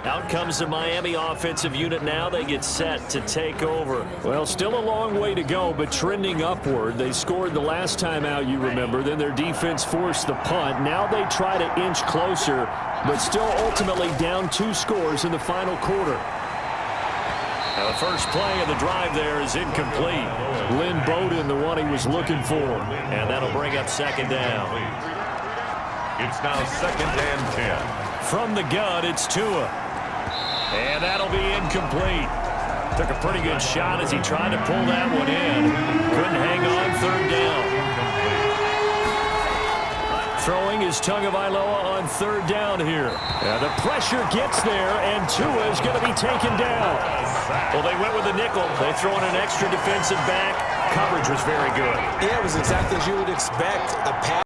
Out comes the Miami offensive unit now. They get set to take over. Well, still a long way to go, but trending upward. They scored the last time out, you remember. Then their defense forced the punt. Now they try to inch closer, but still ultimately down 2 scores in the final quarter. Now the first play of the drive there is incomplete. Lynn Bowden, the one he was looking for. And that'll bring up second down.
It's now 2nd and 10.
From the gun, it's Tua. And that'll be incomplete. Took a pretty good shot as he tried to pull that one in. Couldn't hang on, 3rd down. Throwing is Tagovailoa on 3rd down here. The pressure gets there, and Tua is going to be taken down. Well, they went with a nickel. They throw in an extra defensive back. Coverage was very good.
Yeah, it was exactly as you would expect. A pass